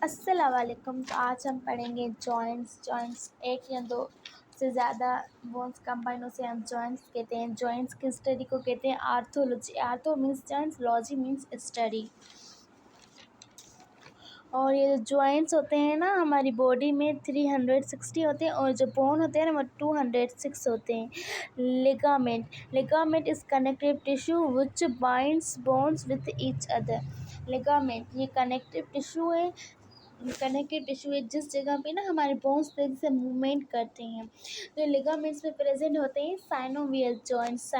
अस्सलाम वालेकुम। तो आज हम पढ़ेंगे जॉइंट्स एक या दो से ज़्यादा बोन्स कंबाइन उसे हम जॉइंट्स कहते हैं। जॉइंट्स की स्टडी को कहते हैं arthrology. Ortho means joints, logy means study. और ये जो जॉइंट्स होते हैं ना हमारी बॉडी में 360 होते हैं, और जो बोन होते हैं ना वो 206 होते हैं। Ligament is connective tissue which binds bones with each other. Ligament ये कनेक्टिव टिश्यू है जिस जगह पे ना हमारे बोन्स तेजी से मूवमेंट करते हैं। तो लिगामेंट्स में प्रेजेंट होते हैं साइनोवियल जॉइंट्स।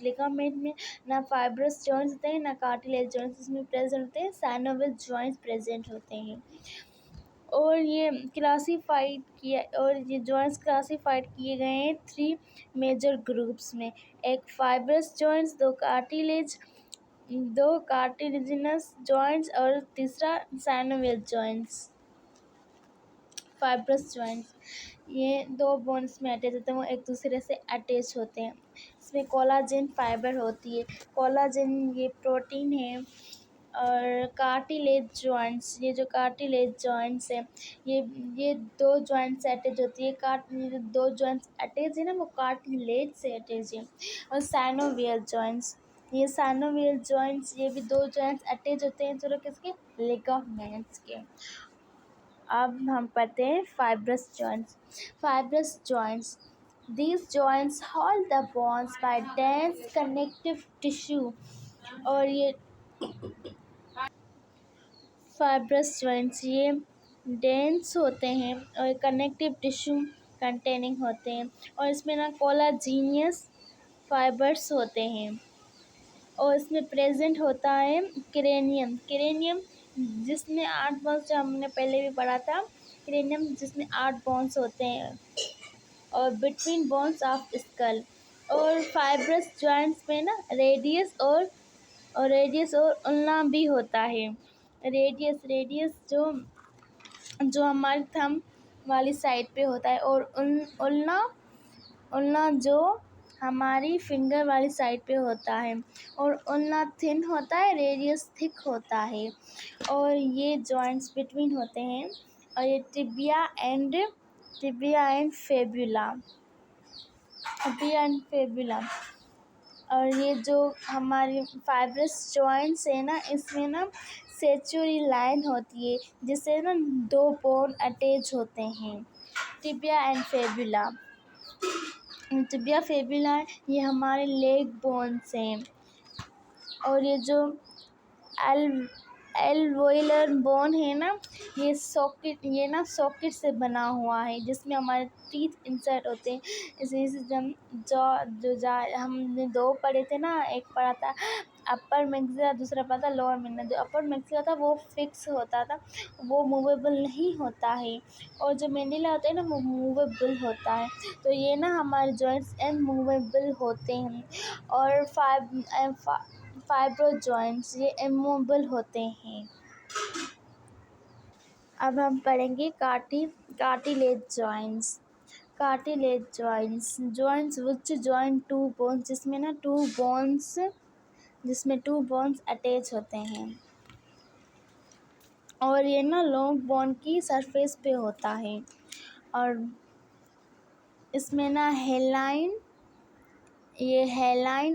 लिगामेंट में ना फाइब्रस जॉइंट्स होते हैं ना कार्टिलेज जॉइंट्स, इसमें प्रेजेंट होते हैं साइनोवियल जॉइंट्स प्रेजेंट होते हैं। और ये जॉइंट्स क्लासीफाइड किए गए हैं 3 मेजर ग्रुप्स में। एक फाइब्रस जॉइंट्स, दो कार्टिलेजिनस जॉइंट्स और तीसरा साइनोवियल जॉइंट्स। फाइब्रस जॉइंट्स ये दो बोन्स में अटैच होते हैं, वो एक दूसरे से अटैच होते हैं। इसमें कोलाजन फाइबर होती है। कोलाजन ये प्रोटीन है। और कार्टिलेज जॉइंट्स, ये जो कार्टिलेज जॉइंट्स है ये दो जॉइंट्स से अटैच होती है। ये दो जॉइंट्स अटैच है ना वो कार्टिलेज से अटैच है। और साइनोवियल जॉइंट्स ये भी दो जॉइंट्स अटैच होते हैं, जो किसके, लिगामेंट्स के। अब हम पढ़ते हैं fibrous joints. These joints hold the bones by dense connective tissue। और ये फाइब्रस जॉइंट्स ये डेंस होते हैं और कनेक्टिव टिश्यू कंटेनिंग होते हैं, और इसमें ना कोलाजीनियस फाइबर्स होते हैं। और इसमें प्रेजेंट होता है क्रेनियम जिसमें 8 बोन्स, जो हमने पहले भी पढ़ा था, क्रेनियम जिसमें 8 बोन्स होते हैं, और बिटवीन बोन्स ऑफ स्कल। और फाइब्रस जॉइंट्स में ना रेडियस और उल्ना भी होता है। रेडियस जो हमारी थंब वाली साइड पे होता है, और उल्ना जो हमारी फिंगर वाली साइड पे होता है। और उल्ना थिन होता है, रेडियस थिक होता है। और ये जॉइंट्स बिटवीन होते हैं। और ये टिबिया एंड फेब्युला। और ये जो हमारी फाइब्रस जॉइंट्स है ना, इसमें ना सेचुरी लाइन होती है जिससे ना दो बोन अटैच होते हैं। टिबिया फेब्युला ये हमारे लेग बोन्स हैं। और ये जो एल्वोइलर बोन है ना, ये सॉकेट से बना हुआ है जिसमें हमारे टीथ इंसर्ट होते हैं। इसी से हमने 2 पढ़े थे ना, एक पढ़ा था अपर मैक्सिला, दूसरा पढ़ा था लोअर मैक्सिला। जो अपर मैक्सिला था वो फिक्स होता था, वो मूवेबल नहीं होता है। और जो मैंडिबल होता है ना वो मूवेबल होता है। तो ये ना हमारे जॉइंट्स मूवेबल होते हैं। और फाइब्रो जॉइंट्स ये इमूवेबल होते हैं। अब हम पढ़ेंगे कार्टिलेज जॉइंट्स विच जॉइन 2 बोन्स, जिसमें 2 बोन्स अटैच होते हैं। और ये ना लॉन्ग बोन की सरफेस पे होता है। और इसमें ना हेलाइन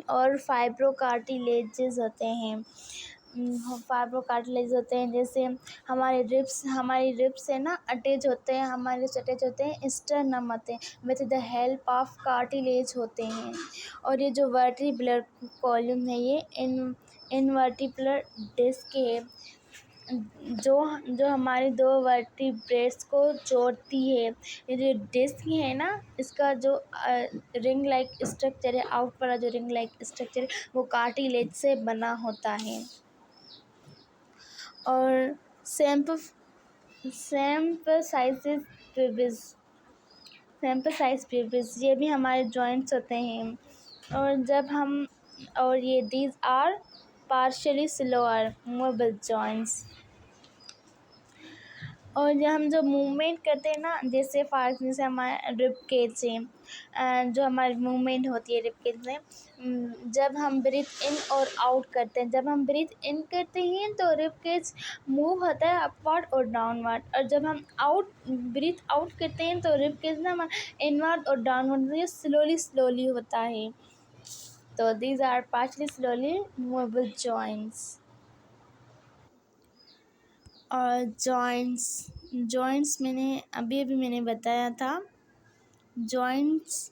और फाइब्रोकार्टिलेजेस होते हैं। जैसे हमारी रिब्स है ना अटैच होते हैं, स्टर्नम होते हैं with the help of cartilage होते हैं। और ये जो वर्टिब्रल कॉलम है ये इनवर्टिब्रल डिस्क है जो हमारे 2 वर्टिब्रेट्स को जोड़ती है। ये जो डिस्क है ना, इसका जो रिंग लाइक स्ट्रक्चर है, आउट वाला जो रिंग लाइक स्ट्रक्चर है वो कार्टिलेज से बना होता है। और सेम्पसाइज प्यूबिस ये भी हमारे जॉइंट्स होते हैं। और ये these are partially slower movable joints. और जब हम जो मूवमेंट करते हैं ना, जैसे जैसे हमारा रिब केज से जो हमारी मूवमेंट होती है रिब केज में, जब हम ब्रीथ इन और आउट करते हैं, जब हम ब्रीथ इन करते हैं तो रिब केज मूव होता है अपवर्ड और डाउनवर्ड, और जब हम ब्रीथ आउट करते हैं तो रिब केज ना हमारा इनवर्ड और डाउनवर्ड, ये स्लोली स्लोली होता है। तो these are partly slowly movable joints. और जॉइंट्स मैंने अभी अभी मैंने बताया था। जॉइंट्स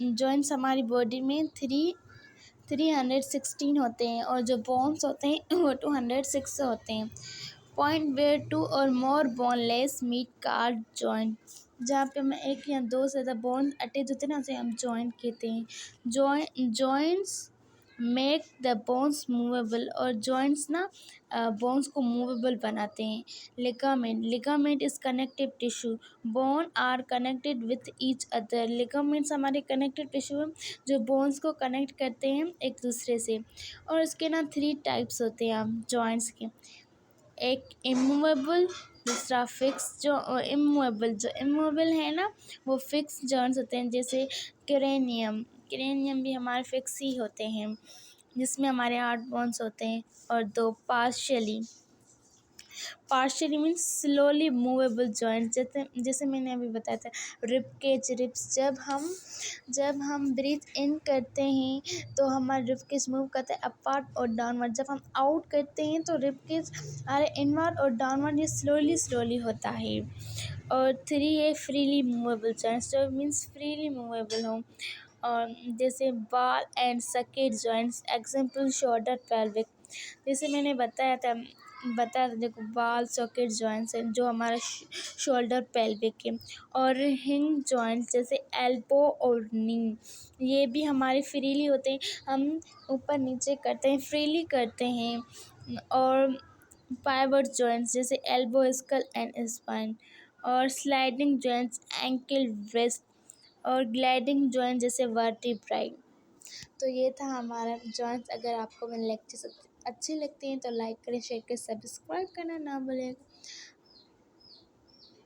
जॉइंट्स हमारी बॉडी में 316 होते हैं, और जो बोन्स होते हैं वो 206 होते हैं। पॉइंट वेयर टू और मोर बोनलेस मीट कार्ड जॉइंट, जहाँ पे हमें एक या दो से ज़्यादा बोन अटैच होते हैं ना, उसे हम जॉइंट कहते हैं। Joints make the bones movable, और जॉइंट्स ना बोन्स को मूवेबल बनाते हैं। Ligament is connective tissue, bone are connected with each other. Ligaments हमारे कनेक्टिव टिश्यू हैं जो बोन्स को कनेक्ट करते हैं एक दूसरे से। और इसके ना 3 टाइप्स होते हैं जॉइंट्स के, एक इमूवेबल, दूसरा फिक्स। जो इमूवेबल है ना वो फिक्स जॉइंट्स होते हैं, जैसे क्रेनियम भी हमारे फिक्स ही होते हैं, जिसमें हमारे 8 बोन्स होते हैं। और 2 partially means slowly movable joint, जैसे जैसे मैंने अभी बताया था रिब केज रिब्स, जब हम ब्रीथ इन करते हैं तो हमारा रिब केज मूव करता है अपवर्ड और डाउनवर्ड, जब हम आउट करते हैं तो रिब केज हमारे इनवर्ड और डाउनवर्ड ये स्लोली स्लोली होता है। और 3 है फ्रीली मूवेबल जॉइंट्स, जो मीन्स फ्रीली मूवेबल हो, और जैसे ball and socket joints, example shoulder pelvic. जैसे मैंने बताया था देखो, बाल सॉकेट जॉइंट्स हैं जो हमारा शोल्डर पेल्विक है। और हिंग जॉइंट्स जैसे एल्बो और नी, ये भी हमारे फ्रीली होते हैं, हम ऊपर नीचे करते हैं, फ्रीली करते हैं। और पाइवट जॉइंट्स जैसे एल्बो, स्कल एंड स्पाइन। और स्लाइडिंग जॉइंट्स एंकल, ब्रेस्ट। और ग्लाइडिंग जॉइंट जैसे वर्टिब्राई। तो ये था हमारा जॉइंट्स। अगर आपको मेरे लेक्चर्स अच्छे लगते हैं तो लाइक करें, शेयर करें, सब्सक्राइब करना ना भूलें।